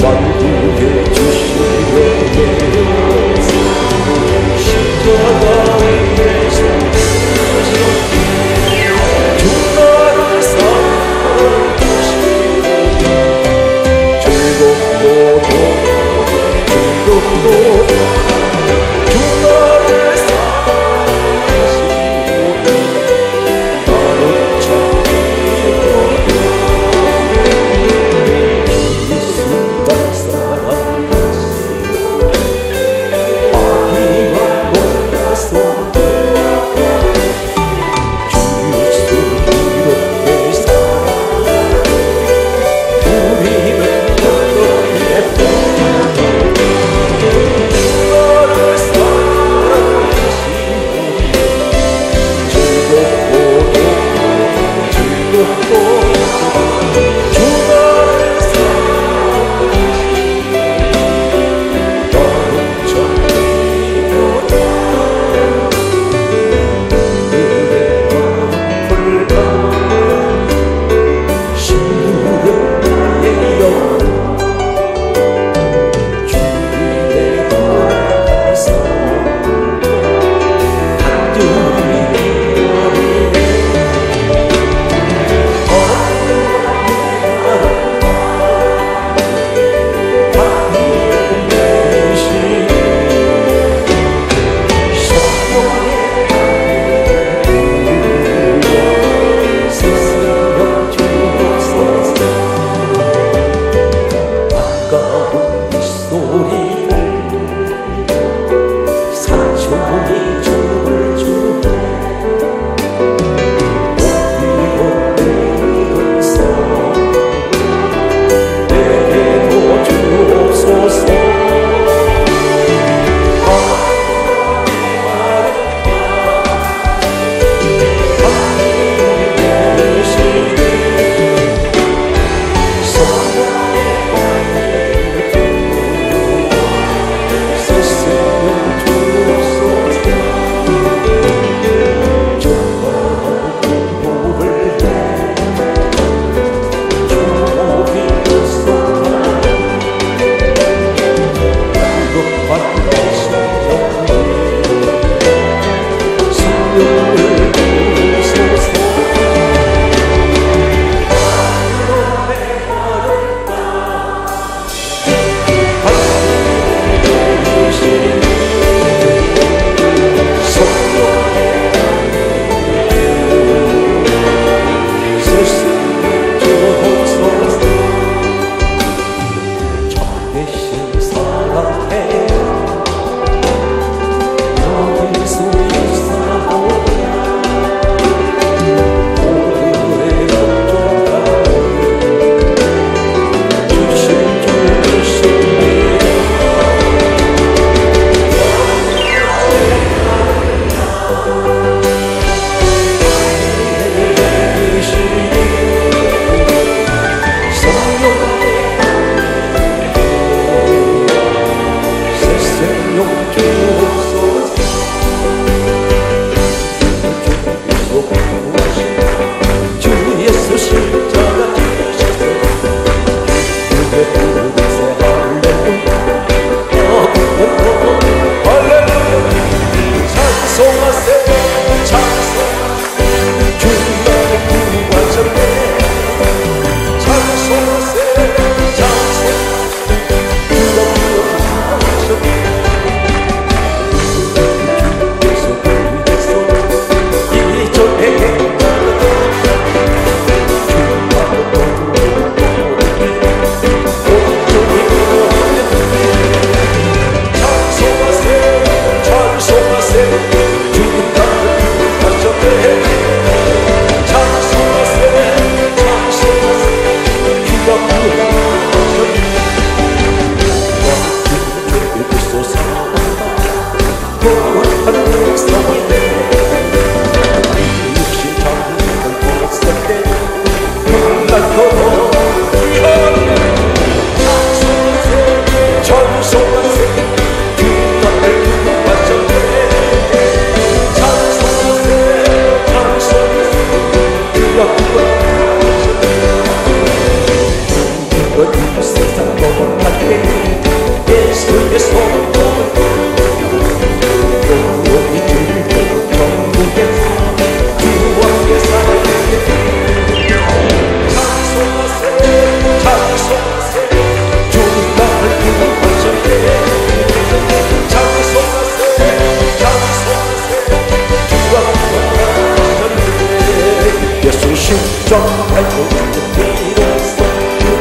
만국의 주시옵소서. 십자가 위에서 주 나를 사랑하시고 즐겁고 즐겁고 주 나를 사랑하시고 나를 찾기로 예수가 사랑하시고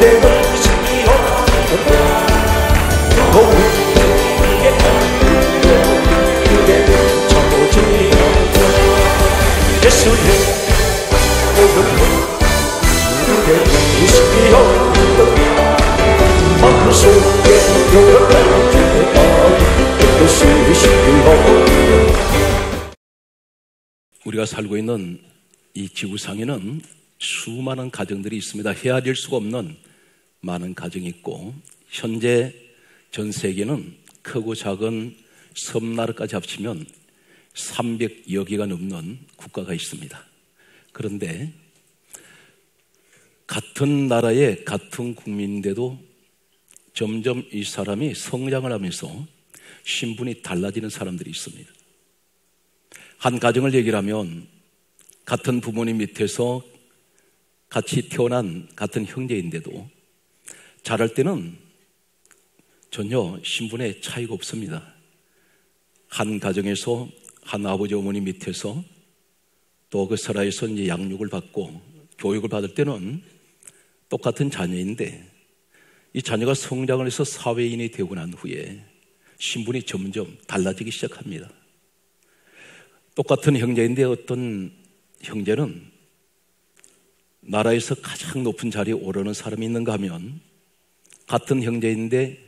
그대는 승리하였다. 우리에게 알려 그대는 참오지 않다. 예수의 오늘은 그대는 승리하였다. 마음속에 여러분 그것이 승리하였다. 우리가 살고 있는 이 지구상에는 수많은 가정들이 있습니다. 헤아릴 수가 없는 많은 가정이 있고, 현재 전 세계는 크고 작은 섬나라까지 합치면 300여 개가 넘는 국가가 있습니다. 그런데 같은 나라의 같은 국민인데도 점점 이 사람이 성장을 하면서 신분이 달라지는 사람들이 있습니다. 한 가정을 얘기를 하면 같은 부모님 밑에서 같이 태어난 같은 형제인데도 자랄 때는 전혀 신분의 차이가 없습니다. 한 가정에서 한 아버지 어머니 밑에서 또 그 사라에서 이제 양육을 받고 교육을 받을 때는 똑같은 자녀인데, 이 자녀가 성장을 해서 사회인이 되고 난 후에 신분이 점점 달라지기 시작합니다. 똑같은 형제인데 어떤 형제는 나라에서 가장 높은 자리에 오르는 사람이 있는가 하면, 같은 형제인데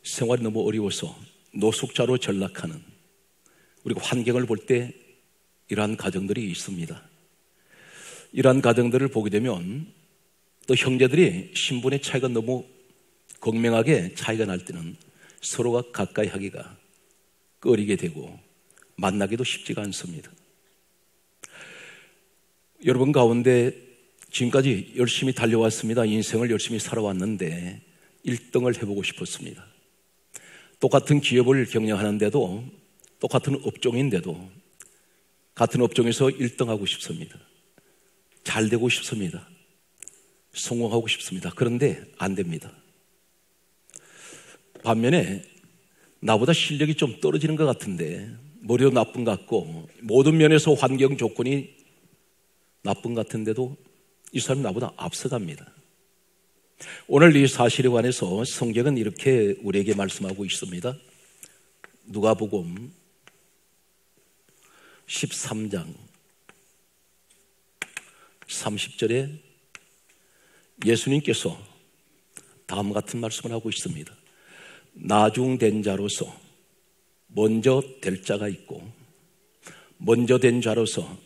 생활이 너무 어려워서 노숙자로 전락하는, 우리가 환경을 볼 때 이러한 가정들이 있습니다. 이러한 가정들을 보게 되면 또 형제들이 신분의 차이가 너무 극명하게 차이가 날 때는 서로가 가까이 하기가 꺼리게 되고 만나기도 쉽지가 않습니다. 여러분 가운데 지금까지 열심히 달려왔습니다. 인생을 열심히 살아왔는데 1등을 해보고 싶었습니다. 똑같은 기업을 경영하는데도, 똑같은 업종인데도 같은 업종에서 1등하고 싶습니다. 잘 되고 싶습니다. 성공하고 싶습니다. 그런데 안 됩니다. 반면에 나보다 실력이 좀 떨어지는 것 같은데, 머리도 나쁜 것 같고 모든 면에서 환경 조건이 나쁜 것 같은데도 이 사람이 나보다 앞서갑니다. 오늘 이 사실에 관해서 성경은 이렇게 우리에게 말씀하고 있습니다. 누가복음 13장 30절에 예수님께서 다음 같은 말씀을 하고 있습니다. 나중된 자로서 먼저 될 자가 있고, 먼저 된 자로서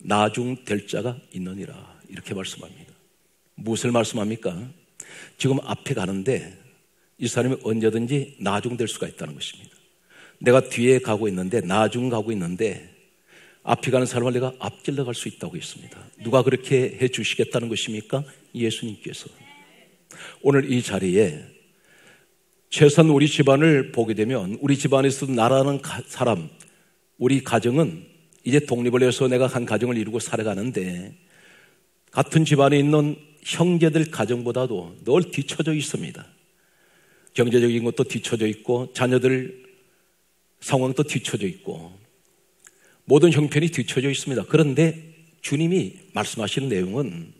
나중될 자가 있느니라, 이렇게 말씀합니다. 무엇을 말씀합니까? 지금 앞에 가는데 이 사람이 언제든지 나중될 수가 있다는 것입니다. 내가 뒤에 가고 있는데, 나중 가고 있는데 앞에 가는 사람을 내가 앞질러 갈 수 있다고 했습니다. 누가 그렇게 해 주시겠다는 것입니까? 예수님께서. 오늘 이 자리에 최소한 우리 집안을 보게 되면, 우리 집안에서도 나라는 사람, 우리 가정은 이제 독립을 해서 내가 한 가정을 이루고 살아가는데, 같은 집안에 있는 형제들 가정보다도 늘 뒤처져 있습니다. 경제적인 것도 뒤처져 있고, 자녀들 상황도 뒤처져 있고, 모든 형편이 뒤처져 있습니다. 그런데 주님이 말씀하시는 내용은,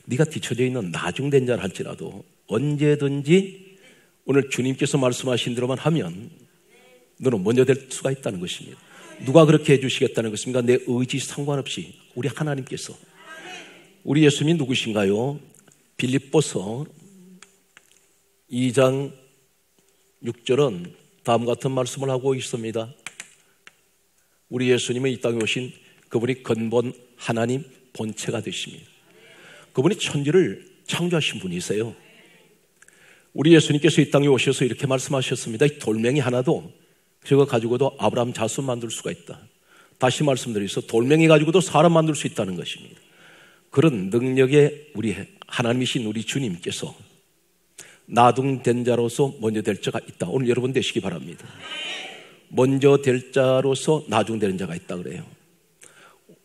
네가 뒤처져 있는 나중된 자를 할지라도 언제든지 오늘 주님께서 말씀하신 대로만 하면 너는 먼저 될 수가 있다는 것입니다. 누가 그렇게 해주시겠다는 것입니까? 내 의지 상관없이 우리 하나님께서. 우리 예수님이 누구신가요? 빌립보서 2장 6절은 다음 같은 말씀을 하고 있습니다. 우리 예수님은 이 땅에 오신 그분이 근본 하나님 본체가 되십니다. 그분이 천지를 창조하신 분이세요. 우리 예수님께서 이 땅에 오셔서 이렇게 말씀하셨습니다. 이 돌멩이 하나도 저거 가지고도 아브라함 자손 만들 수가 있다. 다시 말씀드려서 돌멩이 가지고도 사람 만들 수 있다는 것입니다. 그런 능력의 우리 하나님이신 우리 주님께서 나중된 자로서 먼저 될 자가 있다. 오늘 여러분 되시기 바랍니다. 먼저 될 자로서 나중되는 자가 있다 그래요.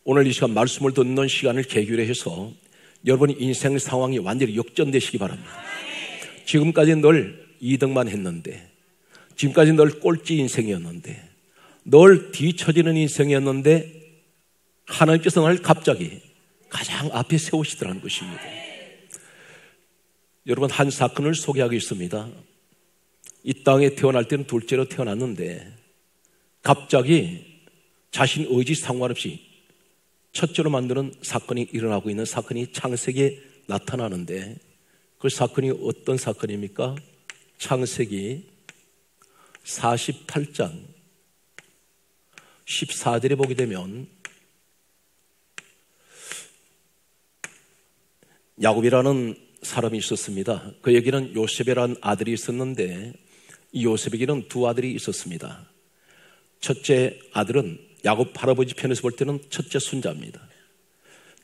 오늘 이 시간 말씀을 듣는 시간을 계기로 해서 여러분의 인생 상황이 완전히 역전되시기 바랍니다. 지금까지 늘 2등만 했는데, 지금까지 늘 꼴찌 인생이었는데, 늘 뒤처지는 인생이었는데 하나님께서 날 갑자기 가장 앞에 세우시더라는 것입니다. 여러분, 한 사건을 소개하겠습니다. 이 땅에 태어날 때는 둘째로 태어났는데 갑자기 자신 의지 상관없이 첫째로 만드는 사건이 일어나고 있는 사건이 창세기에 나타나는데, 그 사건이 어떤 사건입니까? 창세기 48장 14절에 보게 되면 야곱이라는 사람이 있었습니다. 그에게는 요셉이라는 아들이 있었는데 이 요셉에게는 두 아들이 있었습니다. 첫째 아들은 야곱 할아버지 편에서 볼 때는 첫째 손자입니다.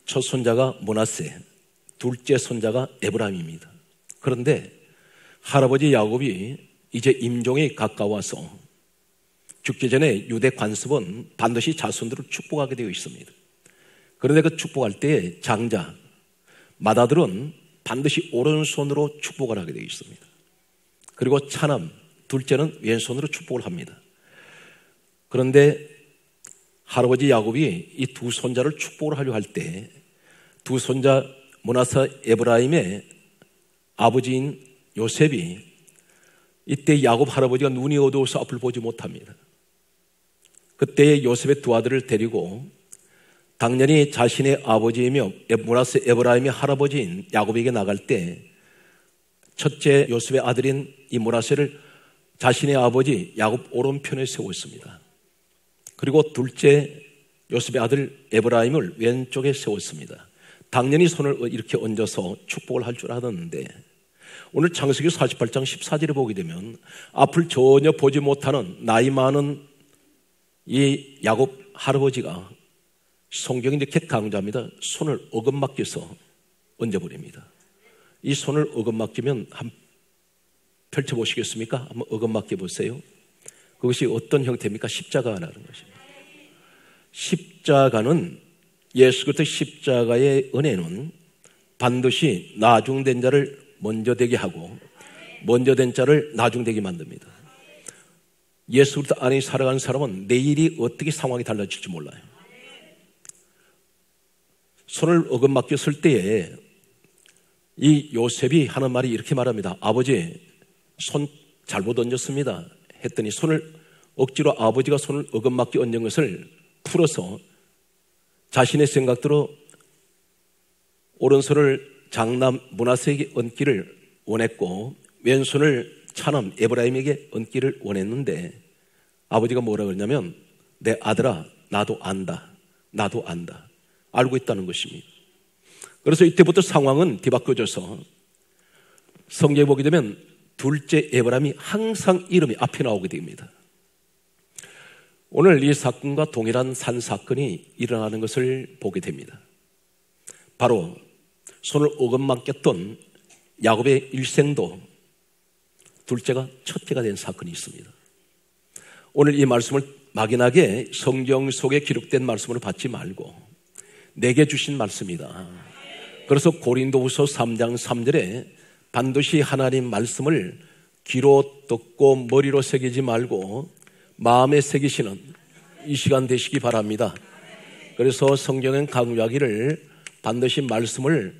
첫 손자가 므낫세, 둘째 손자가 에브라임입니다. 그런데 할아버지 야곱이 이제 임종에 가까워서 죽기 전에 유대 관습은 반드시 자손들을 축복하게 되어 있습니다. 그런데 그 축복할 때 장자, 맏아들은 반드시 오른손으로 축복을 하게 되어 있습니다. 그리고 차남, 둘째는 왼손으로 축복을 합니다. 그런데 할아버지 야곱이 이 두 손자를 축복을 하려 할 때 두 손자 므낫세 에브라임의 아버지인 요셉이 이때 야곱 할아버지가 눈이 어두워서 앞을 보지 못합니다. 그때 요셉의 두 아들을 데리고 당연히 자신의 아버지이며 므낫세 에브라임의 할아버지인 야곱에게 나갈 때 첫째 요셉의 아들인 이 므낫세를 자신의 아버지 야곱 오른편에 세웠습니다. 그리고 둘째 요셉의 아들 에브라임을 왼쪽에 세웠습니다. 당연히 손을 이렇게 얹어서 축복을 할 줄 알았는데 오늘 창세기 48장 14절에 보게 되면 앞을 전혀 보지 못하는 나이 많은 이 야곱 할아버지가, 성경이 이렇게 강조합니다, 손을 어긋맞게서 얹어버립니다. 이 손을 어긋맞기면 한번 펼쳐보시겠습니까? 한번 어긋맞게 보세요. 그것이 어떤 형태입니까? 십자가라는 것입니다. 십자가는, 예수 그리스도의 십자가의 은혜는 반드시 나중된 자를 먼저 되게 하고 먼저 된 자를 나중되게 만듭니다. 예수 그리스도 안에 살아가는 사람은 내일이 어떻게 상황이 달라질지 몰라요. 손을 어긋맞게 쓸 때에 이 요셉이 하는 말이 이렇게 말합니다. 아버지, 손 잘못 얹었습니다 했더니 손을 억지로, 아버지가 손을 어긋맞게 얹은 것을 풀어서 자신의 생각대로 오른손을 장남 므낫세에게 얹기를 원했고 왼손을 차남 에브라임에게 얹기를 원했는데 아버지가 뭐라 그러냐면, 내 아들아, 나도 안다, 나도 안다, 알고 있다는 것입니다. 그래서 이때부터 상황은 뒤바뀌어져서 성경에 보게 되면 둘째 에브라임이 항상 이름이 앞에 나오게 됩니다. 오늘 이 사건과 동일한 산 사건이 일어나는 것을 보게 됩니다. 바로 손을 어긋맞겠던 야곱의 일생도 둘째가 첫째가 된 사건이 있습니다. 오늘 이 말씀을 막연하게 성경 속에 기록된 말씀으로 받지 말고 내게 주신 말씀이다. 그래서 고린도후서 3장 3절에 반드시 하나님 말씀을 귀로 듣고 머리로 새기지 말고 마음에 새기시는 이 시간 되시기 바랍니다. 그래서 성경은 강조하기를 반드시 말씀을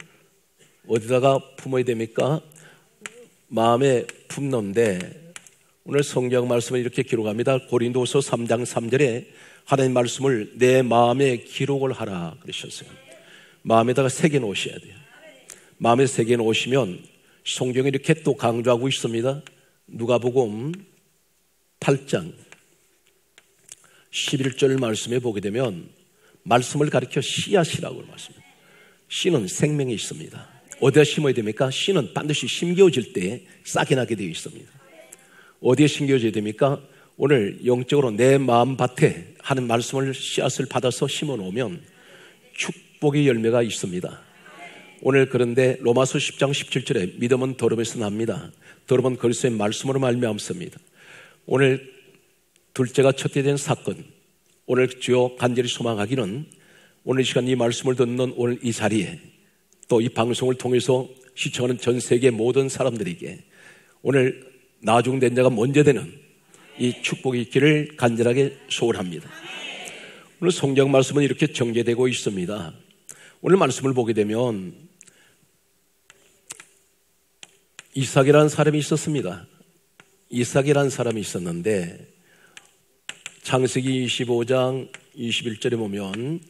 어디다가 품어야 됩니까? 마음에 품는데 오늘 성경 말씀을 이렇게 기록합니다. 고린도후서 3장 3절에 하나님 말씀을 내 마음에 기록을 하라 그러셨어요. 마음에다가 새겨 놓으셔야 돼요. 마음에 새겨 놓으시면 성경이 이렇게 또 강조하고 있습니다. 누가복음 8장 11절 말씀에 보게 되면 말씀을 가리켜 씨앗이라고 말씀합니다. 씨는 생명이 있습니다. 어디에 심어야 됩니까? 씨는 반드시 심겨질 때 싹이 나게 되어 있습니다. 어디에 심겨져야 됩니까? 오늘 영적으로 내 마음밭에 하는 말씀을 씨앗을 받아서 심어 놓으면 축복의 열매가 있습니다. 오늘 그런데 로마서 10장 17절에 믿음은 더러움에서 납니다. 더러움은 그리스도의 말씀으로 말미암습니다. 오늘 둘째가 첫째 된 사건, 오늘 주여 간절히 소망하기는 오늘 이 시간 이 말씀을 듣는 오늘 이 자리에 또 이 방송을 통해서 시청하는 전 세계 모든 사람들에게 오늘 나중된 자가 먼저 되는 이 축복이 있기를 간절하게 소원합니다. 오늘 성경 말씀은 이렇게 정제되고 있습니다. 오늘 말씀을 보게 되면 이삭이라는 사람이 있었습니다. 이삭이라는 사람이 있었는데 창세기 25장 21절에 보면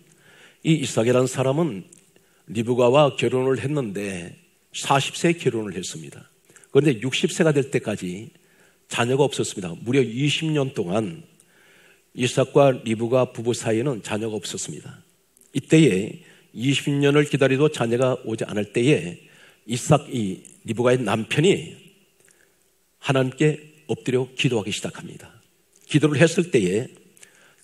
이 이삭이라는 사람은 리브가와 결혼을 했는데 40세에 결혼을 했습니다. 그런데 60세가 될 때까지 자녀가 없었습니다. 무려 20년 동안 이삭과 리브가 부부 사이에는 자녀가 없었습니다. 이때에 20년을 기다려도 자녀가 오지 않을 때에 이삭이 리브가의 남편이 하나님께 엎드려 기도하기 시작합니다. 기도를 했을 때에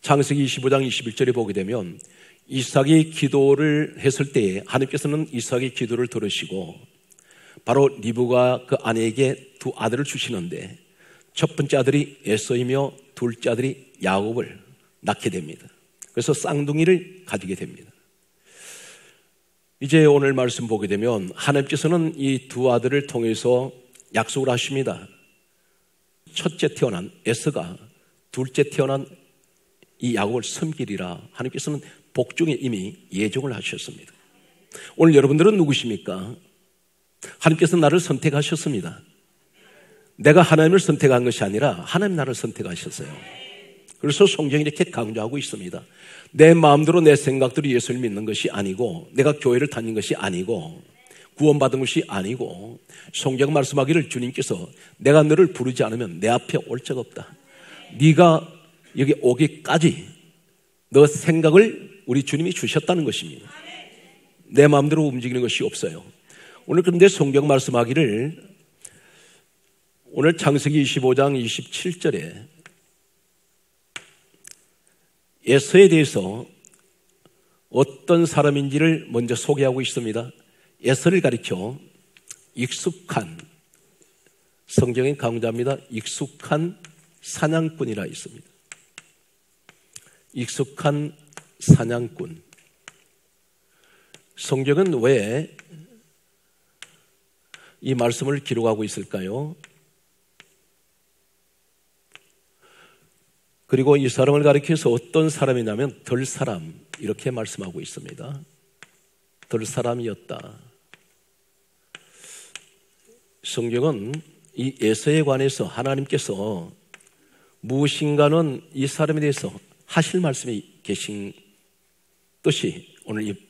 창세기 25장 21절에 보게 되면 이삭이 기도를 했을 때에 하나님께서는 이삭의 기도를 들으시고 바로 리브가 그 아내에게 두 아들을 주시는데 첫 번째 아들이 에서이며 둘째 아들이 야곱을 낳게 됩니다. 그래서 쌍둥이를 가지게 됩니다. 이제 오늘 말씀 보게 되면 하나님께서는 이 두 아들을 통해서 약속을 하십니다. 첫째 태어난 에서가 둘째 태어난 이 야곱을 섬기리라. 하나님께서는 복중에 이미 예정을 하셨습니다. 오늘 여러분들은 누구십니까? 하나님께서 나를 선택하셨습니다. 내가 하나님을 선택한 것이 아니라 하나님 나를 선택하셨어요. 그래서 성경이 이렇게 강조하고 있습니다. 내 마음대로 내 생각대로 예수를 믿는 것이 아니고 내가 교회를 다닌 것이 아니고 구원받은 것이 아니고 성경 말씀하기를 주님께서 내가 너를 부르지 않으면 내 앞에 올 자가 없다. 네가 여기 오기까지 너 생각을 우리 주님이 주셨다는 것입니다. 내 마음대로 움직이는 것이 없어요. 오늘 그런데 성경 말씀하기를 오늘 창세기 25장 27절에 에서에 대해서 어떤 사람인지를 먼저 소개하고 있습니다. 에서를 가리켜 익숙한, 성경에 강조합니다. 익숙한 사냥꾼이라 있습니다. 익숙한 사냥꾼. 성경은 왜 이 말씀을 기록하고 있을까요? 그리고 이 사람을 가리켜서 어떤 사람이냐면 덜 사람 이렇게 말씀하고 있습니다. 덜 사람이었다. 성경은 이 에서에 관해서 하나님께서 무엇인가는 이 사람에 대해서 하실 말씀이 계신 뜻이 오늘 이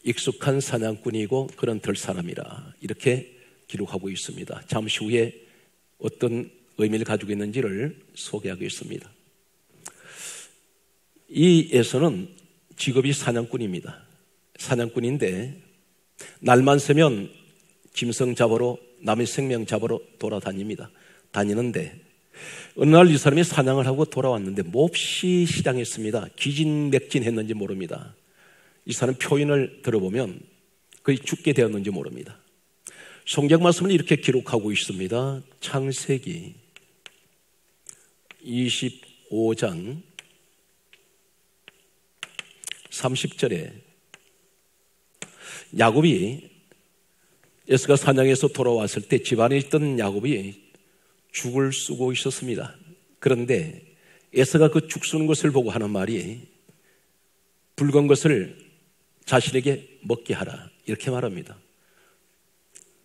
익숙한 사냥꾼이고 그런 덜 사람이라 이렇게 기록하고 있습니다. 잠시 후에 어떤 의미를 가지고 있는지를 소개하겠습니다. 이 에서는 직업이 사냥꾼입니다. 사냥꾼인데 날만 새면 짐승 잡으러 남의 생명 잡으러 돌아다닙니다. 다니는데 어느 날 이 사람이 사냥을 하고 돌아왔는데 몹시 시장했습니다. 기진맥진했는지 모릅니다. 이 사람 표현을 들어보면 거의 죽게 되었는지 모릅니다. 성경 말씀은 이렇게 기록하고 있습니다. 창세기 25장 30절에 야곱이 에서가 사냥해서 돌아왔을 때 집안에 있던 야곱이 죽을 쓰고 있었습니다. 그런데 에서가 그 죽 쓰는 것을 보고 하는 말이 붉은 것을 자신에게 먹게 하라 이렇게 말합니다.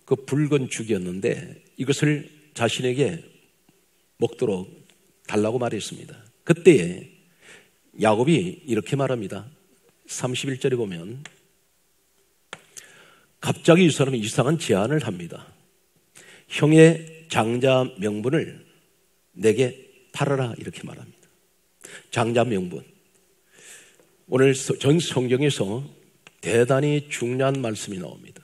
그 붉은 죽이었는데 이것을 자신에게 먹도록 달라고 말했습니다. 그때에 야곱이 이렇게 말합니다. 31절에 보면 갑자기 이 사람이 이상한 제안을 합니다. 형의 장자 명분을 내게 팔아라 이렇게 말합니다. 장자 명분. 오늘 전 성경에서 대단히 중요한 말씀이 나옵니다.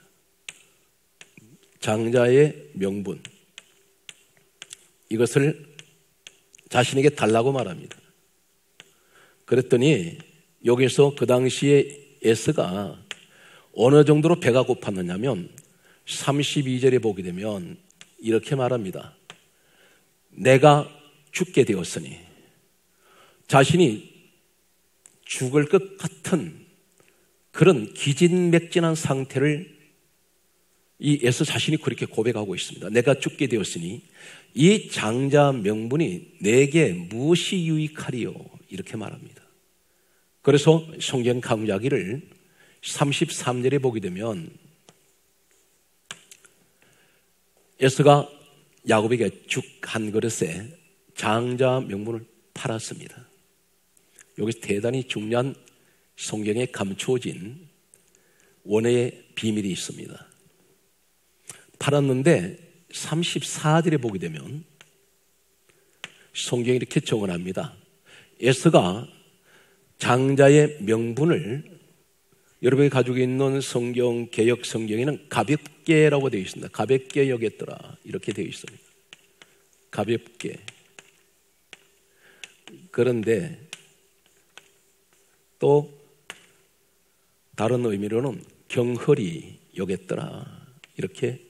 장자의 명분. 이것을 자신에게 달라고 말합니다. 그랬더니 여기서 그 당시에 에서가 어느 정도로 배가 고팠느냐면 32절에 보게 되면 이렇게 말합니다. 내가 죽게 되었으니 자신이 죽을 것 같은 그런 기진맥진한 상태를 이 에서 자신이 그렇게 고백하고 있습니다. 내가 죽게 되었으니 이 장자 명분이 내게 무엇이 유익하리요? 이렇게 말합니다. 그래서 성경 강조하기를 33절에 보게 되면 에서가 야곱에게 죽 한 그릇에 장자 명분을 팔았습니다. 여기서 대단히 중요한 성경에 감추어진 원어의 비밀이 있습니다. 팔았는데 34절에 보게 되면 성경이 이렇게 정언합니다. 에서가 장자의 명분을, 여러분이 가지고 있는 성경, 개역 성경에는 가볍게라고 되어 있습니다. 가볍게 여겼더라 이렇게 되어 있습니다. 가볍게. 그런데 또 다른 의미로는 경허리 여겼더라 이렇게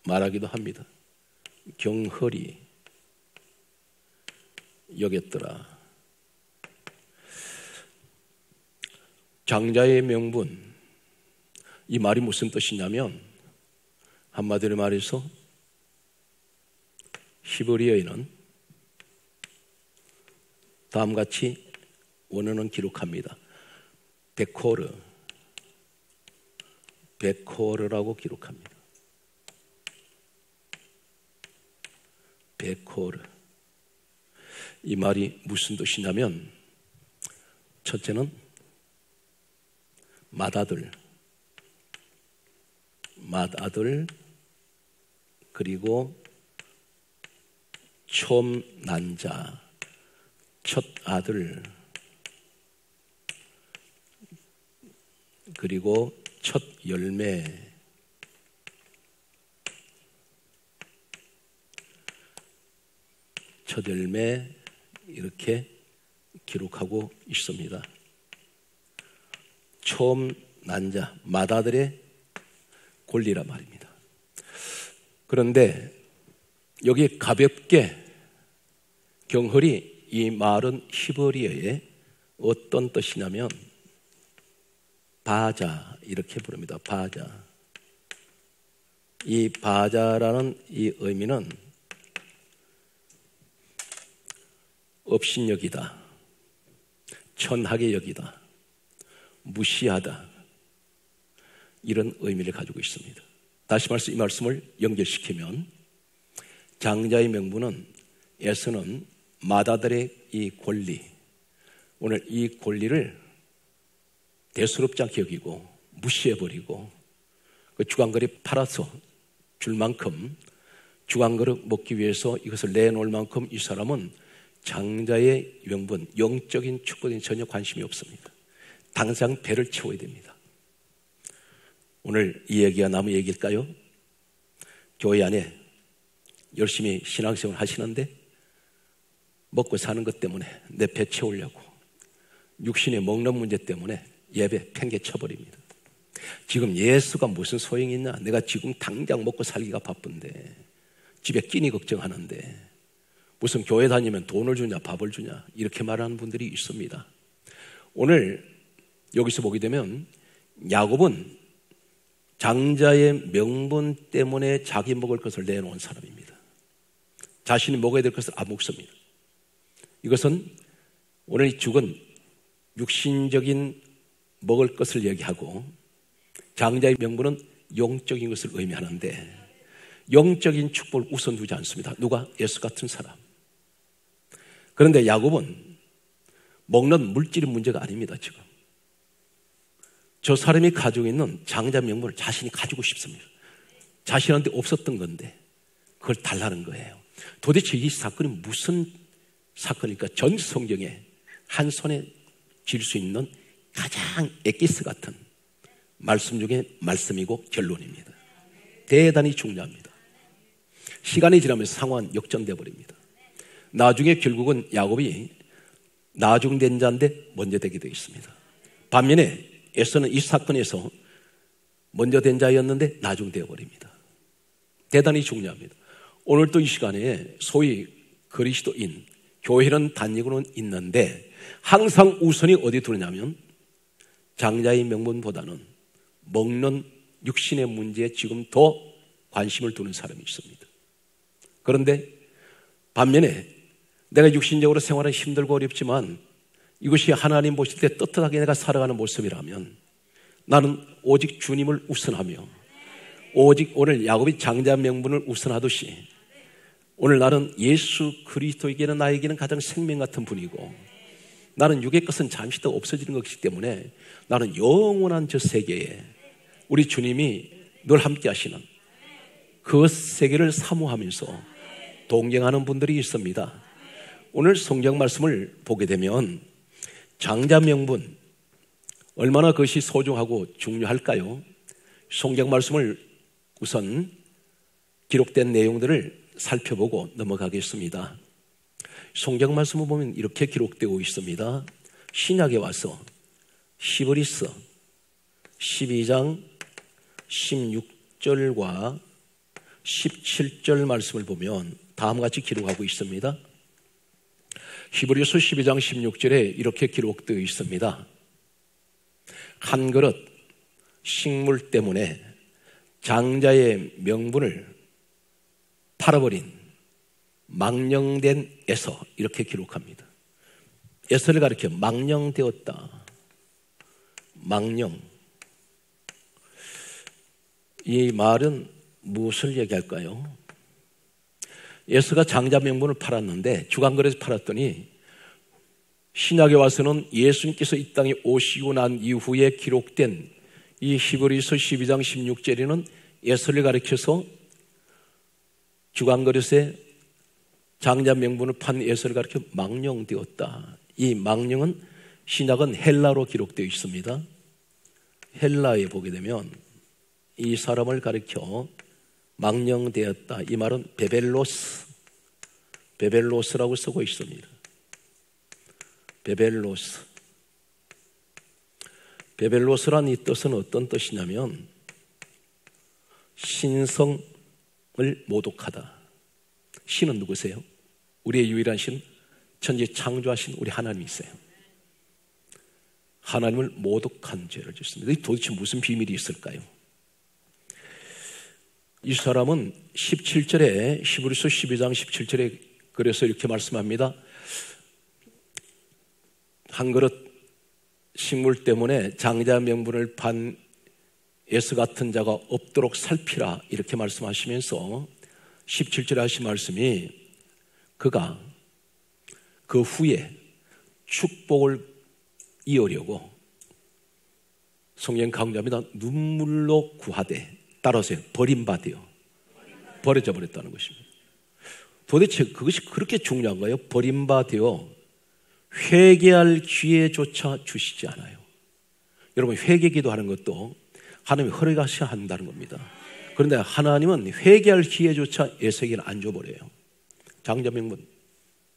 말하기도 합니다. 경허리 여겼더라. 장자의 명분, 이 말이 무슨 뜻이냐면 한마디로 말해서 히브리어에는 다음같이 원어는 기록합니다. 베코르라고 기록합니다. 베코르. 이 말이 무슨 뜻이냐면 첫째는 맏아들, 그리고 촌난자, 첫 아들, 그리고 첫 열매, 이렇게 기록하고 있습니다. 촌난자, 맏아들의 권리란 말입니다. 그런데 여기 가볍게, 경허리, 이 말은 히브리어에 어떤 뜻이냐면 바자 이렇게 부릅니다. 바자. 이 바자라는 이 의미는 업신여기다, 천하게 여기다, 무시하다, 이런 의미를 가지고 있습니다. 다시 말해서 이 말씀을 연결시키면 장자의 명분은 에서는 맏아들의 이 권리, 오늘 이 권리를 대수롭지 않게 여기고 무시해버리고 그 주간거리 팔아서 줄 만큼, 주간거리 먹기 위해서 이것을 내놓을 만큼 이 사람은 장자의 명분, 영적인 축복에 전혀 관심이 없습니다. 당장 배를 채워야 됩니다. 오늘 이 얘기가 남의 얘기일까요? 교회 안에 열심히 신앙생활 하시는데 먹고 사는 것 때문에 내 배 채우려고 육신의 먹는 문제 때문에 예배 팽개쳐버립니다. 지금 예수가 무슨 소용이 있냐? 내가 지금 당장 먹고 살기가 바쁜데, 집에 끼니 걱정하는데 무슨 교회 다니면 돈을 주냐 밥을 주냐 이렇게 말하는 분들이 있습니다. 오늘 여기서 보게 되면 야곱은 장자의 명분 때문에 자기 먹을 것을 내놓은 사람입니다. 자신이 먹어야 될 것을 안 먹습니다. 이것은 오늘 이 죽은 육신적인 먹을 것을 얘기하고 장자의 명분은 영적인 것을 의미하는데 영적인 축복을 우선 두지 않습니다. 누가? 예수 같은 사람. 그런데 야곱은 먹는 물질의 문제가 아닙니다. 지금 저 사람이 가지고 있는 장자 명분을 자신이 가지고 싶습니다. 자신한테 없었던 건데 그걸 달라는 거예요. 도대체 이 사건이 무슨 사건일까? 전 성경에 한 손에 쥘 수 있는 가장 엑기스 같은 말씀 중에 말씀이고 결론입니다. 대단히 중요합니다. 시간이 지나면서 상황은 역전돼 버립니다. 나중에 결국은 야곱이 나중된 자인데 먼저 되게 되어 있습니다. 반면에 에서는 이 사건에서 먼저 된 자였는데 나중되어 버립니다. 대단히 중요합니다. 오늘도 이 시간에 소위 그리스도인, 교회는 단위로는 있는데 항상 우선이 어디 두느냐면 장자의 명분보다는 먹는 육신의 문제에 지금 더 관심을 두는 사람이 있습니다. 그런데 반면에 내가 육신적으로 생활은 힘들고 어렵지만 이것이 하나님 보실 때 떳떳하게 내가 살아가는 모습이라면 나는 오직 주님을 우선하며 오직 오늘 야곱이 장자 명분을 우선하듯이 오늘 나는 예수 그리스도에게는 나에게는 가장 생명 같은 분이고 나는 육의 것은 잠시 더 없어지는 것이기 때문에 나는 영원한 저 세계에 우리 주님이 늘 함께 하시는 그 세계를 사모하면서 동경하는 분들이 있습니다. 오늘 성경 말씀을 보게 되면 장자 명분 얼마나 그것이 소중하고 중요할까요? 성경 말씀을 우선 기록된 내용들을 살펴보고 넘어가겠습니다. 성경 말씀을 보면 이렇게 기록되어 있습니다. 신약에 와서 히브리서 12장 16절과 17절 말씀을 보면 다음과 같이 기록하고 있습니다. 히브리서 12장 16절에 이렇게 기록되어 있습니다. 한 그릇 식물 때문에 장자의 명분을 팔아버린 망령된 에서, 이렇게 기록합니다. 에서를 가리켜 망령되었다. 망령. 이 말은 무엇을 얘기할까요? 에서가 장자 명분을 팔았는데 주간거래에서 팔았더니 신약에 와서는 예수님께서 이 땅에 오시고 난 이후에 기록된 이 히브리서 12장 16절에는 에서를 가리켜서 주간거래에서 장자 명분을 판 에서를 가리켜 망령되었다. 이 망령은 신약은 헬라로 기록되어 있습니다. 헬라에 보게 되면 이 사람을 가리켜 망령되었다. 이 말은 베벨로스라고 쓰고 있습니다. 베벨로스란 이 뜻은 어떤 뜻이냐면 신성을 모독하다. 신은 누구세요? 우리의 유일한 신, 천지 창조하신 우리 하나님이세요. 하나님을 모독한 죄를 짓습니다. 이 도대체 무슨 비밀이 있을까요? 이 사람은 17절에 히브리서 12장 17절에 그래서 이렇게 말씀합니다. 한 그릇 식물 때문에 장자 명분을 판 에서 같은 자가 없도록 살피라, 이렇게 말씀하시면서 17절에 하신 말씀이 그가 그 후에 축복을 이으려고 성경 강조합니다. 눈물로 구하되, 따라서요, 버림받아요. 버려져 버렸다는 것입니다. 도대체 그것이 그렇게 중요한가요? 버림받아요. 회개할 기회조차 주시지 않아요. 여러분, 회개 기도하는 것도 하나님이 허락하셔야 한다는 겁니다. 그런데 하나님은 회개할 기회조차 에서에게는 안 줘버려요. 장자 명분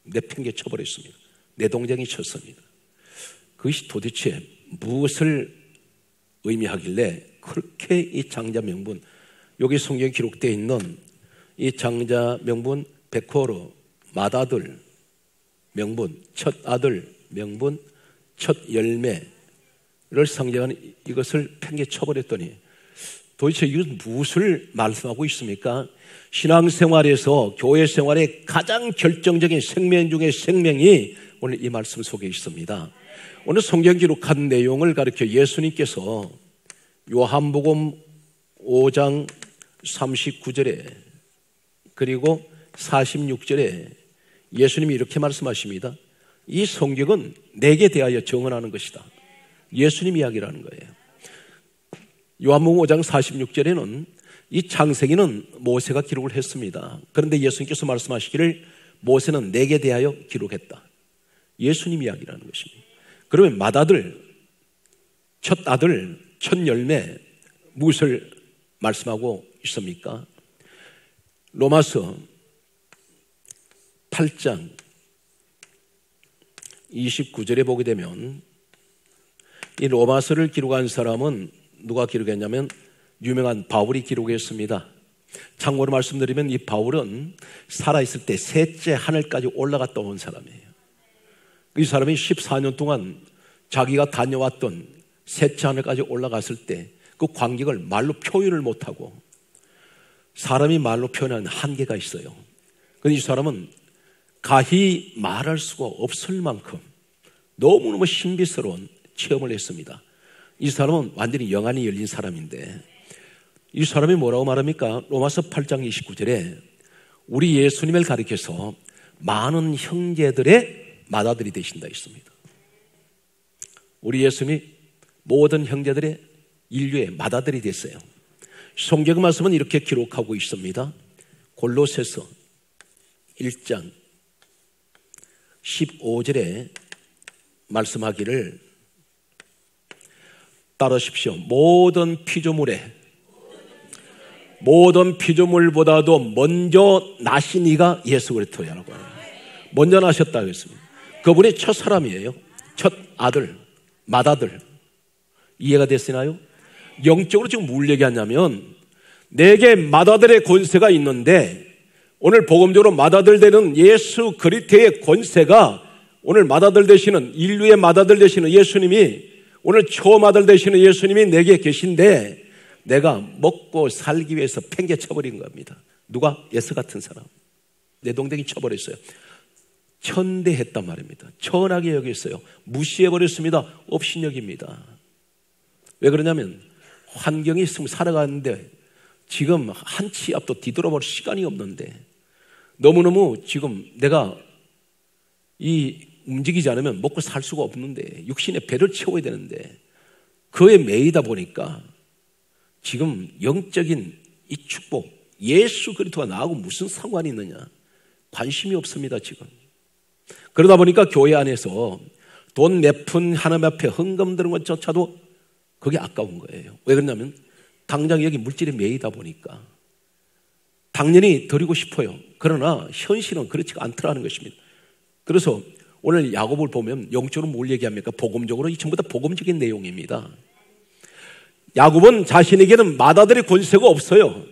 내팽개 쳐버렸습니다. 내 동생이 쳤습니다. 그것이 도대체 무엇을 의미하길래 그렇게 이 장자 명분, 여기 성경에 기록되어 있는 이 장자 명분, 베코르, 맏아들 명분, 첫 아들 명분, 첫 열매를 상징하는 이것을 팽개 쳐버렸더니 도대체 이것은 무엇을 말씀하고 있습니까? 신앙생활에서, 교회 생활의 가장 결정적인 생명 중의 생명이 오늘 이 말씀 속에 있습니다. 오늘 성경 기록한 내용을 가리켜 예수님께서 요한복음 5장 39절에 그리고 46절에 예수님이 이렇게 말씀하십니다. 이 성경은 내게 대하여 정언하는 것이다. 예수님 이야기라는 거예요. 요한복음 5장 46절에는 이 창세기는 모세가 기록을 했습니다. 그런데 예수님께서 말씀하시기를 모세는 내게 대하여 기록했다. 예수님 이야기라는 것입니다. 그러면 맏아들, 첫 아들, 첫 열매 무엇을 말씀하고 있습니까? 로마서 8장 29절에 보게 되면 이 로마서를 기록한 사람은 누가 기록했냐면 유명한 바울이 기록했습니다. 참고로 말씀드리면 이 바울은 살아있을 때 셋째 하늘까지 올라갔다 온 사람이에요. 이 사람이 14년 동안 자기가 다녀왔던 셋째 하늘까지 올라갔을 때 그 광경을 말로 표현을 못하고, 사람이 말로 표현하는 한계가 있어요. 그런데 이 사람은 가히 말할 수가 없을 만큼 너무너무 신비스러운 체험을 했습니다. 이 사람은 완전히 영안이 열린 사람인데 이 사람이 뭐라고 말합니까? 로마서 8장 29절에 우리 예수님을 가리켜서 많은 형제들의 맏아들이 되신다 했습니다. 우리 예수님이 모든 형제들의 인류의 맏아들이 됐어요. 성경 말씀은 이렇게 기록하고 있습니다. 골로새서 1장 15절에 말씀하기를 따르십시오. 모든 피조물보다도 먼저 나신 이가 예수 그리스도라고 해요. 먼저 나셨다고 했습니다. 그분이 첫 사람이에요. 첫 아들, 맏아들. 이해가 됐으나요? 영적으로 지금 뭘 얘기하냐면 내게 맏아들의 권세가 있는데 오늘 복음적으로 맏아들 되는 예수 그리스도의 권세가 오늘 맏아들 되시는 인류의 맏아들 되시는 예수님이 오늘 초맏아들 되시는 예수님이 내게 계신데 내가 먹고 살기 위해서 팽개쳐버린 겁니다. 누가? 예수 같은 사람. 내 동생이 쳐버렸어요. 천대했단 말입니다. 천하게 여겼어요. 무시해버렸습니다. 업신여깁니다. 왜 그러냐면 환경이 있으면 살아가는데 지금 한 치 앞도 뒤돌아볼 시간이 없는데 너무너무 지금 내가 움직이지 않으면 먹고 살 수가 없는데 육신의 배를 채워야 되는데 그에 매이다 보니까 지금 영적인 이 축복 예수 그리스도가 나하고 무슨 상관이 있느냐 관심이 없습니다. 지금 그러다 보니까 교회 안에서 돈 몇 푼 하나님 앞에 헌금 드는 것조차도 그게 아까운 거예요. 왜 그러냐면 당장 여기 물질에 매이다 보니까 당연히 드리고 싶어요. 그러나 현실은 그렇지가 않더라는 것입니다. 그래서 오늘 야고보를 보면 영적으로 뭘 얘기합니까? 복음적으로 이 전부 다 복음적인 내용입니다. 야곱은 자신에게는 맏아들의 권세가 없어요.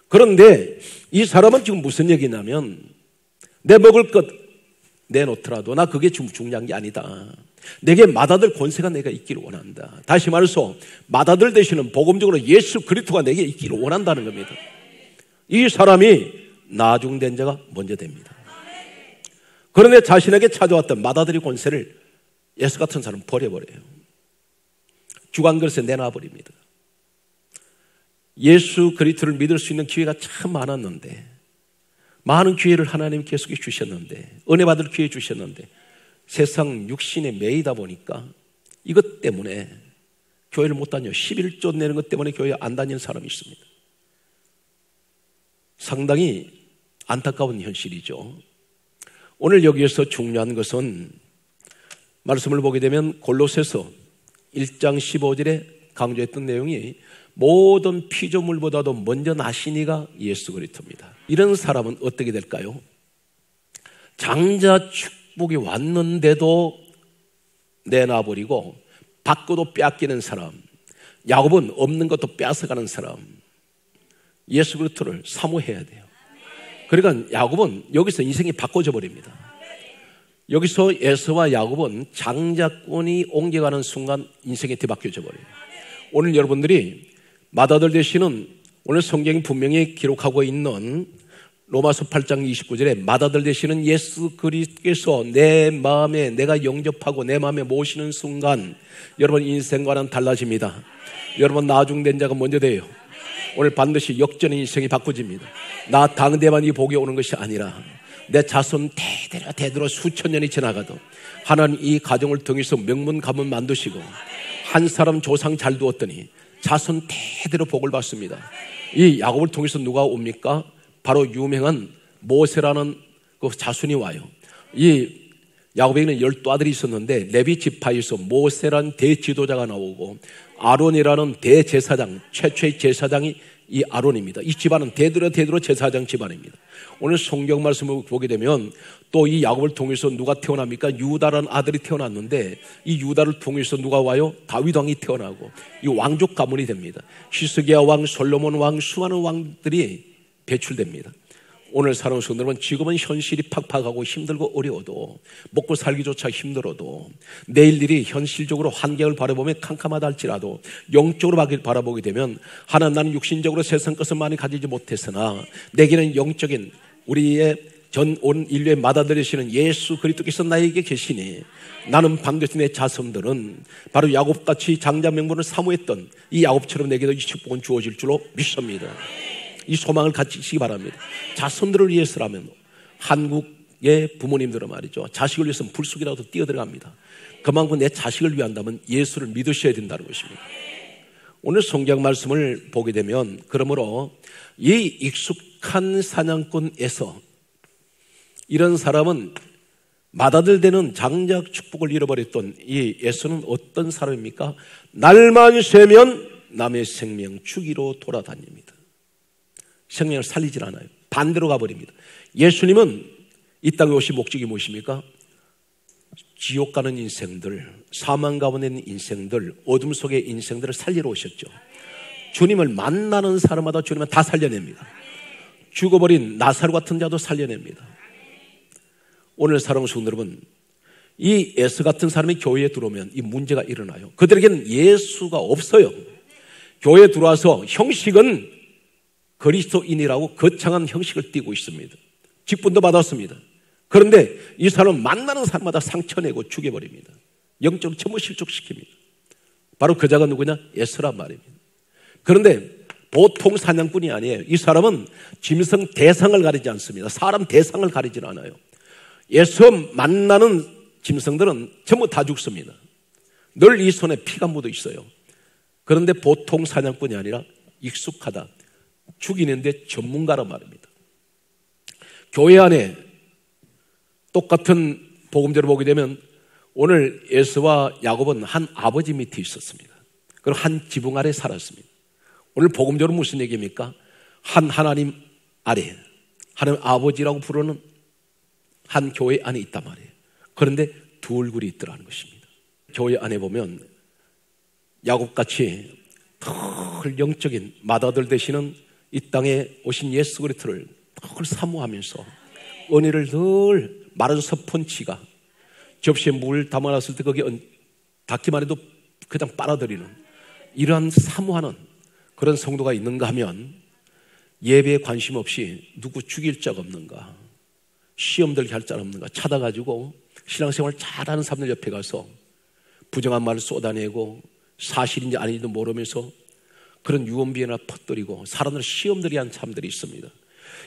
그런데 이 사람은 지금 무슨 얘기냐면 내 먹을 것 내놓더라도 나 그게 중요한 게 아니다. 내게 맏아들 권세가 내가 있기를 원한다. 다시 말해서 맏아들 되시는 복음적으로 예수 그리스도가 내게 있기를 원한다는 겁니다. 이 사람이 나중된 자가 먼저 됩니다. 그런데 자신에게 찾아왔던 맏아들의 권세를 예수 같은 사람은 버려버려요. 주관 그릇에 내놔버립니다. 예수 그리스도를 믿을 수 있는 기회가 참 많았는데 많은 기회를 하나님 계속 주셨는데 은혜 받을 기회 주셨는데 세상 육신에 매이다 보니까 이것 때문에 교회를 못 다녀요. 11조 내는 것 때문에 교회 안 다니는 사람이 있습니다. 상당히 안타까운 현실이죠. 오늘 여기에서 중요한 것은 말씀을 보게 되면 골로새서 1장 15절에 강조했던 내용이 모든 피조물보다도 먼저 나신 이가 예수 그리스도입니다. 이런 사람은 어떻게 될까요? 장자 축복이 왔는데도 내놔버리고 받고도 빼앗기는 사람, 야곱은 없는 것도 빼앗아가는 사람, 예수 그리스도를 사모해야 돼요. 그러니까 야곱은 여기서 인생이 바꿔져 버립니다. 여기서 에서와 야곱은 장자권이 옮겨가는 순간 인생이 뒤바뀌어져 버려요. 오늘 여러분들이 맏아들 되시는 오늘 성경이 분명히 기록하고 있는 로마서 8장 29절에 맏아들 되시는 예수 그리스도께서 내 마음에 내가 영접하고 내 마음에 모시는 순간 여러분 인생과는 달라집니다. 여러분 나중된 자가 먼저 돼요. 오늘 반드시 역전의 인생이 바꿔집니다. 나 당대만 이 복이 오는 것이 아니라 내 자손 대대로 수천 년이 지나가도 하나님 이 가정을 통해서 명문 가문 만드시고 한 사람 조상 잘 두었더니 자손 대대로 복을 받습니다. 이 야곱을 통해서 누가 옵니까? 바로 유명한 모세라는 그 자손이 와요. 이 야곱에게는 12아들이 있었는데 레위 지파에서 모세라는 대지도자가 나오고 아론이라는 대제사장, 최초의 제사장이 이 아론입니다. 이 집안은 대대로 제사장 집안입니다. 오늘 성경 말씀을 보게 되면 또 이 야곱을 통해서 누가 태어납니까? 유다라는 아들이 태어났는데 이 유다를 통해서 누가 와요? 다윗 왕이 태어나고 이 왕족 가문이 됩니다. 히스기야 왕, 솔로몬 왕, 수많은 왕들이 배출됩니다. 오늘 살아온 성도들은 지금은 현실이 팍팍하고 힘들고 어려워도 먹고 살기조차 힘들어도 내일 일이 현실적으로 환경을 바라보면 캄캄하다 할지라도 영적으로 바라보게 되면 하나님 나는 육신적으로 세상 것을 많이 가지지 못했으나 내게는 영적인 우리의 전 온 인류에 맏아들이시는 예수 그리스도께서 나에게 계시니 나는 반드시 내 자손들은 바로 야곱같이 장자 명분을 사모했던 이 야곱처럼 내게도 이 축복은 주어질 줄로 믿습니다. 이 소망을 가지시기 바랍니다. 자손들을 위해서라면 한국의 부모님들은 말이죠, 자식을 위해서는 불쑥이라도 뛰어들어갑니다. 그만큼 내 자식을 위한다면 예수를 믿으셔야 된다는 것입니다. 오늘 성경 말씀을 보게 되면 그러므로 이 익숙한 사냥꾼에서 이런 사람은 맏아들 되는 장작 축복을 잃어버렸던 이 에서는 어떤 사람입니까? 날만 새면 남의 생명 주기로 돌아다닙니다. 생명을 살리질 않아요. 반대로 가버립니다. 예수님은 이 땅에 오신 목적이 무엇입니까? 지옥 가는 인생들, 사망 가운데 있는 인생들, 어둠 속의 인생들을 살리러 오셨죠. 주님을 만나는 사람마다 주님은 다 살려냅니다. 죽어버린 나사로 같은 자도 살려냅니다. 오늘 사랑하는 성도 여러분, 이 에스 같은 사람이 교회에 들어오면 이 문제가 일어나요. 그들에게는 예수가 없어요. 교회에 들어와서 형식은 그리스도인이라고 거창한 형식을 띠고 있습니다. 직분도 받았습니다. 그런데 이 사람은 만나는 사람마다 상처내고 죽여버립니다. 영적 전부 실족시킵니다. 바로 그 자가 누구냐? 에스란 말입니다. 그런데 보통 사냥꾼이 아니에요. 이 사람은 짐승 대상을 가리지 않습니다. 사람 대상을 가리지 않아요. 예수 만나는 짐승들은 전부 다 죽습니다. 늘 이 손에 피가 묻어 있어요. 그런데 보통 사냥꾼이 아니라 익숙하다, 죽이는데 전문가란 말입니다. 교회 안에 똑같은 복음대로 보게 되면 오늘 예수와 야곱은 한 아버지 밑에 있었습니다. 그리고 한 지붕 아래 살았습니다. 오늘 복음대로 무슨 얘기입니까? 한 하나님 아래, 하나님 아버지라고 부르는 한 교회 안에 있단 말이에요. 그런데 두 얼굴이 있더라는 것입니다. 교회 안에 보면 야곱같이 늘 영적인 맏아들 되시는 이 땅에 오신 예수 그리스도를 늘 사모하면서 은혜를 늘 마른 스펀지가 접시에 물 담아놨을 때 거기에 닿기만 해도 그냥 빨아들이는 이러한 사모하는 그런 성도가 있는가 하면 예배에 관심 없이 누구 죽일 자가 없는가, 시험 들게 할 자 없는가 찾아가지고 신앙생활 잘하는 사람들 옆에 가서 부정한 말을 쏟아내고 사실인지 아닌지도 모르면서 그런 유언비어나 퍼뜨리고 사람들을 시험 들게 한 사람들이 있습니다.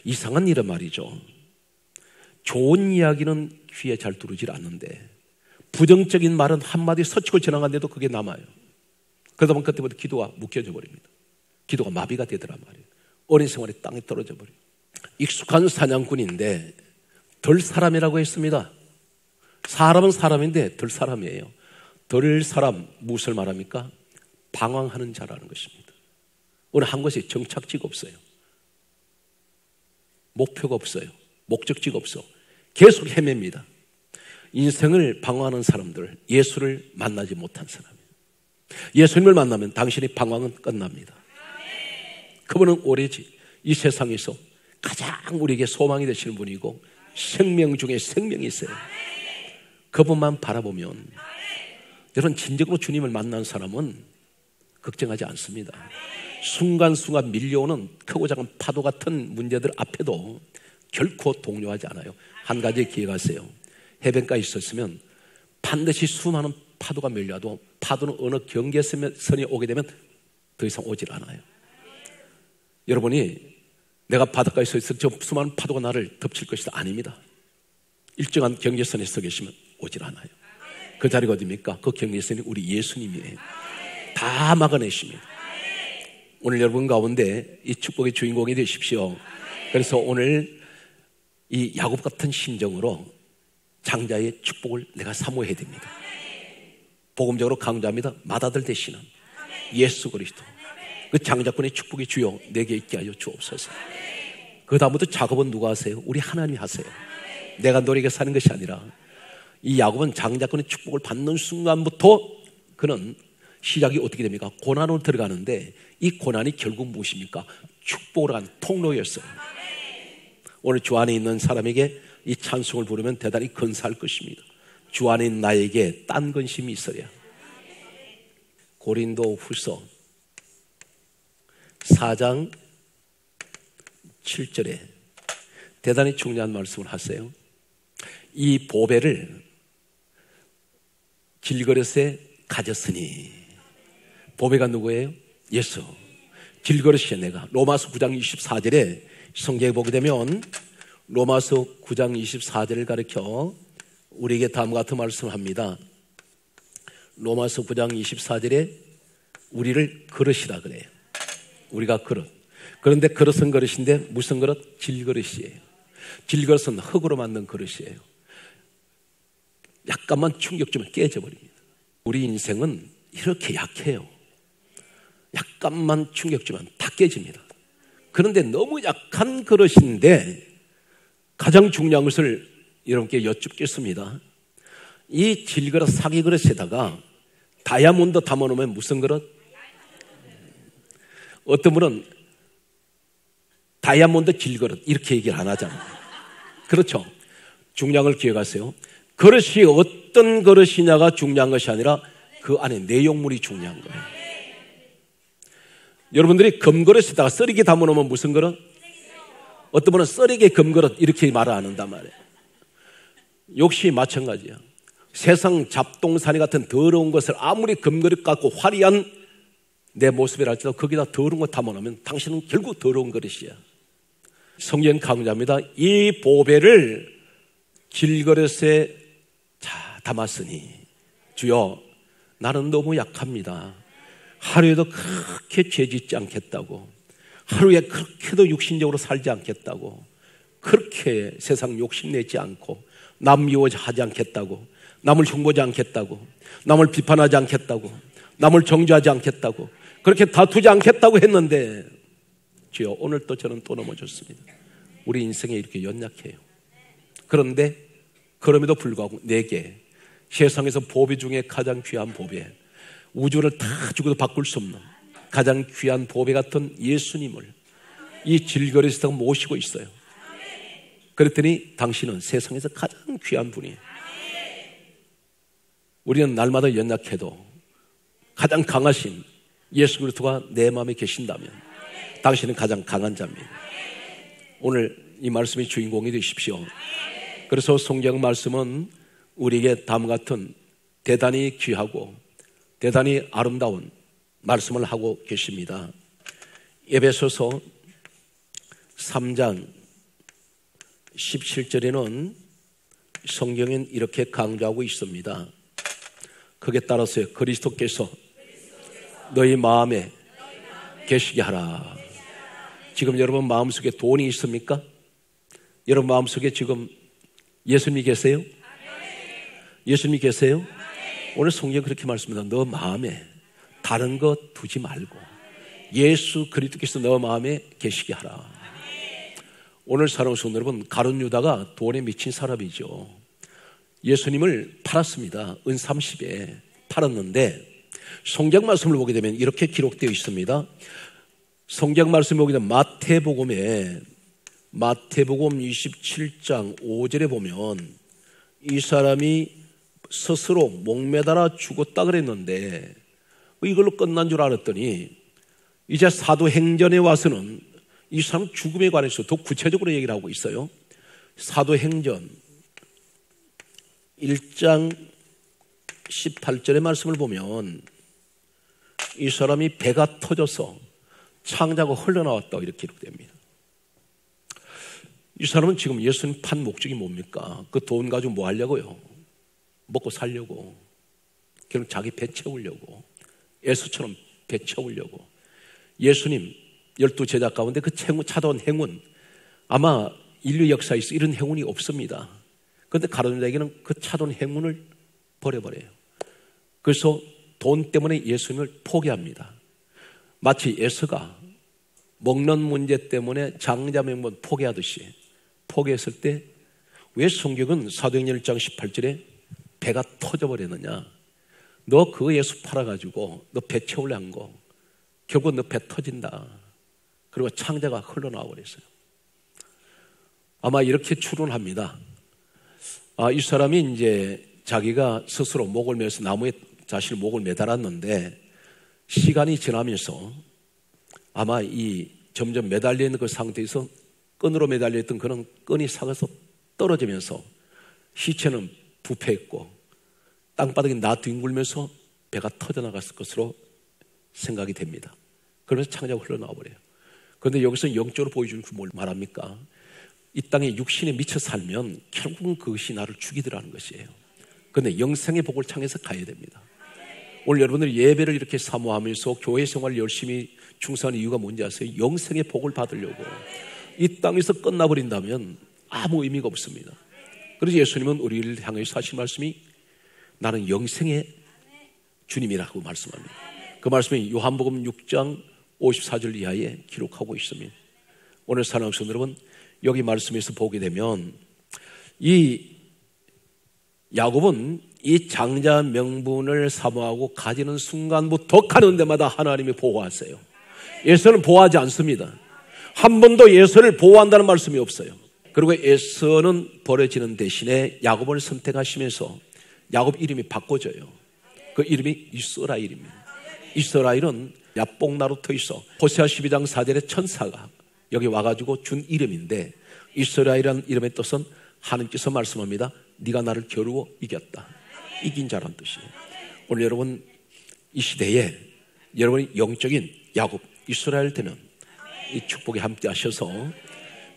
이상한 일은 말이죠, 좋은 이야기는 귀에 잘 들어오질 않는데 부정적인 말은 한마디 서치고 지나간데도 그게 남아요. 그러다 보면 그때부터 기도가 묶여져 버립니다. 기도가 마비가 되더란 말이에요. 어린 생활에 땅에 떨어져 버려요. 익숙한 사냥꾼인데 덜 사람이라고 했습니다. 사람은 사람인데 덜 사람이에요. 덜 사람, 무엇을 말합니까? 방황하는 자라는 것입니다. 오늘 한 곳에 정착지가 없어요. 목표가 없어요. 목적지가 없어. 계속 헤맵니다. 인생을 방황하는 사람들, 예수를 만나지 못한 사람이에요. 예수님을 만나면 당신의 방황은 끝납니다. 그분은 오래지 이 세상에서 가장 우리에게 소망이 되시는 분이고 생명 중에 생명이 있어요. 그분만 바라보면 여러분, 진정으로 주님을 만난 사람은 걱정하지 않습니다. 순간순간 밀려오는 크고 작은 파도 같은 문제들 앞에도 결코 동요하지 않아요. 한 가지 기억하세요. 해변가에 있었으면 반드시 수많은 파도가 밀려도 파도는 어느 경계선이 오게 되면 더 이상 오질 않아요. 여러분이 내가 바닷가에 서 있을 저 수많은 파도가 나를 덮칠 것이다, 아닙니다. 일정한 경계선에 서 계시면 오질 않아요. 그 자리가 어디입니까? 그 경계선이 우리 예수님이에요. 다 막아내십니다. 오늘 여러분 가운데 이 축복의 주인공이 되십시오. 그래서 오늘 이 야곱 같은 심정으로 장자의 축복을 내가 사모해야 됩니다. 복음적으로 강조합니다. 맏아들 되시는 예수 그리스도, 그 장자권의 축복이 주여 내게 있게 하여 주옵소서. 그 다음부터 작업은 누가 하세요? 우리 하나님이 하세요. 내가 너에게 사는 것이 아니라 이 야곱은 장자권의 축복을 받는 순간부터 그는 시작이 어떻게 됩니까? 고난으로 들어가는데 이 고난이 결국 무엇입니까? 축복으로 간 통로였어요. 오늘 주 안에 있는 사람에게 이 찬송을 부르면 대단히 근사할 것입니다. 주 안에 있는 나에게 딴 근심이 있어야. 고린도 후서 4장 7절에 대단히 중요한 말씀을 하세요. 이 보배를 길거릇에 가졌으니, 보배가 누구예요? 예수. 길거릇이에 내가. 로마서 9장 24절에 성경에 보게 되면 로마서 9장 24절을 가르쳐 우리에게 다음과 같은 말씀을 합니다. 로마서 9장 24절에 우리를 그릇이라 그래요. 우리가 그릇. 그런데 그릇은 그릇인데 무슨 그릇? 질그릇이에요. 질그릇은 흙으로 만든 그릇이에요. 약간만 충격 주면 깨져버립니다. 우리 인생은 이렇게 약해요. 약간만 충격 주면 다 깨집니다. 그런데 너무 약한 그릇인데 가장 중요한 것을 여러분께 여쭙겠습니다. 이 질그릇, 사기 그릇에다가 다이아몬드 담아놓으면 무슨 그릇? 어떤 분은 다이아몬드 질그릇 이렇게 얘기를 안 하잖아요. 그렇죠? 중요한 걸 기억하세요. 그릇이 어떤 그릇이냐가 중요한 것이 아니라 그 안에 내용물이 중요한 거예요. 여러분들이 금그릇에다가 썰이게 담아놓으면 무슨 그릇? 어떤 분은 썰이게 금그릇 이렇게 말을 안 한단 말이에요. 역시 마찬가지야. 세상 잡동사니 같은 더러운 것을 아무리 금그릇 갖고 화려한 내 모습이라 할지라도 거기다 더러운 거 담아놓으면 당신은 결국 더러운 그릇이야. 성경 강조합니다. 이 보배를 길그릇에 담았으니 주여 나는 너무 약합니다. 하루에도 그렇게 죄짓지 않겠다고, 하루에 그렇게도 육신적으로 살지 않겠다고, 그렇게 세상 욕심내지 않고 남 미워하지 않겠다고, 남을 흉보지 않겠다고, 남을 비판하지 않겠다고, 남을 정죄하지 않겠다고, 그렇게 다투지 않겠다고 했는데 주여 오늘 또 저는 또 넘어졌습니다. 우리 인생에 이렇게 연약해요. 그런데 그럼에도 불구하고 내게 세상에서 보배 중에 가장 귀한 보배, 우주를 다 주고도 바꿀 수 없는 가장 귀한 보배 같은 예수님을 이 질그릇에서 모시고 있어요. 그랬더니 당신은 세상에서 가장 귀한 분이에요. 우리는 날마다 연약해도 가장 강하신 예수 그리스도가 내 마음에 계신다면 당신은 가장 강한 자입니다. 오늘 이 말씀의 주인공이 되십시오. 그래서 성경 말씀은 우리에게 다음과 같은 대단히 귀하고 대단히 아름다운 말씀을 하고 계십니다. 에베소서 3장 17절에는 성경은 이렇게 강조하고 있습니다. 거기에 따라서요. 그리스도께서 너희 마음에 계시게 하라. 지금 여러분 마음속에 돈이 있습니까? 여러분 마음속에 지금 예수님이 계세요? 예수님이 계세요? 오늘 성경 그렇게 말씀합니다. 너 마음에 다른 것 두지 말고 예수 그리스도께서 너 마음에 계시게 하라. 오늘 살아오신 여러분, 가룟 유다가 돈에 미친 사람이죠. 예수님을 팔았습니다. 은 30에 팔았는데 성경 말씀을 보게 되면 이렇게 기록되어 있습니다. 성경 말씀을 보게 되면 마태복음 27장 5절에 보면 이 사람이 스스로 목매달아 죽었다 그랬는데 이걸로 끝난 줄 알았더니 이제 사도행전에 와서는 이 사람 죽음에 관해서 더 구체적으로 얘기를 하고 있어요. 사도행전 1장 18절의 말씀을 보면 이 사람이 배가 터져서 창자가 흘러나왔다고 이렇게 기록됩니다. 이 사람은 지금 예수님 판 목적이 뭡니까? 그 돈 가지고 뭐 하려고요? 먹고 살려고, 결국 자기 배 채우려고, 예수처럼 배 채우려고. 예수님 12제자 가운데 그 찾아온 행운, 아마 인류 역사에서 이런 행운이 없습니다. 그런데 가룟 유다에게는 그 찾아온 행운을 버려버려요. 그래서 돈 때문에 예수님을 포기합니다. 마치 에서가 먹는 문제 때문에 장자명분 포기하듯이 포기했을 때 왜 성경은 사도행전 1장 18절에 배가 터져버렸느냐? 너 그 예수 팔아가지고 너 배 채우려 한 거 결국 너 배 터진다. 그리고 창자가 흘러나와 버렸어요. 아마 이렇게 추론합니다. 이 사람이 이제 자기가 스스로 목을 매서 나무에 자신의 목을 매달았는데 시간이 지나면서 아마 이 점점 매달려 있는 그 상태에서 끈으로 매달려있던 그런 끈이 삭아서 떨어지면서 시체는 부패했고 땅바닥에 놔뒹굴면서 배가 터져나갔을 것으로 생각이 됩니다. 그러면서 창자가 흘러나와 버려요. 그런데 여기서 영적으로 보여주는 그 뭘 말합니까? 이 땅에 육신에 미쳐 살면 결국은 그것이 나를 죽이더라는 것이에요. 그런데 영생의 복을 향해서 가야 됩니다. 오늘 여러분들이 예배를 이렇게 사모하면서 교회 생활을 열심히 충성하는 이유가 뭔지 아세요? 영생의 복을 받으려고. 이 땅에서 끝나버린다면 아무 의미가 없습니다. 그래서 예수님은 우리를 향해서 하신 말씀이 나는 영생의 주님이라고 말씀합니다. 그 말씀이 요한복음 6장 54절 이하에 기록하고 있습니다. 오늘 사랑하는 성도 여러분, 여기 말씀에서 보게 되면 이 야곱은 이 장자 명분을 사모하고 가지는 순간부터 가는 데마다 하나님이 보호하세요. 에서는 보호하지 않습니다. 한 번도 에서를 보호한다는 말씀이 없어요. 그리고 에서는 버려지는 대신에 야곱을 선택하시면서 야곱 이름이 바꿔져요. 그 이름이 이스라엘입니다. 이스라엘은 야뽕나루터 있어 호세아 12장 4절의 천사가 여기 와가지고 준 이름인데, 이스라엘이라는 이름의 뜻은 하나님께서 말씀합니다. 네가 나를 겨루어 이겼다. 이긴 자란 뜻이에요. 오늘 여러분 이 시대에 여러분이 영적인 야곱 이스라엘 되는 이 축복에 함께 하셔서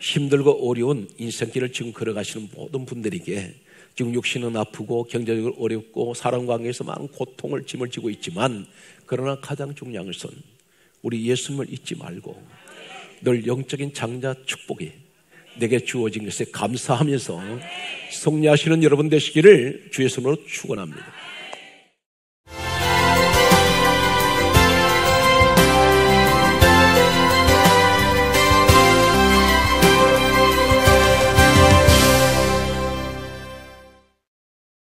힘들고 어려운 인생길을 지금 걸어가시는 모든 분들에게 지금 육신은 아프고 경제적으로 어렵고 사람관계에서 많은 고통을 짐을 지고 있지만, 그러나 가장 중요한 것은 우리 예수님을 잊지 말고 늘 영적인 장자 축복이 내게 주어진 것에 감사하면서 승리하시는 여러분 되시기를 주의 손으로 축원합니다.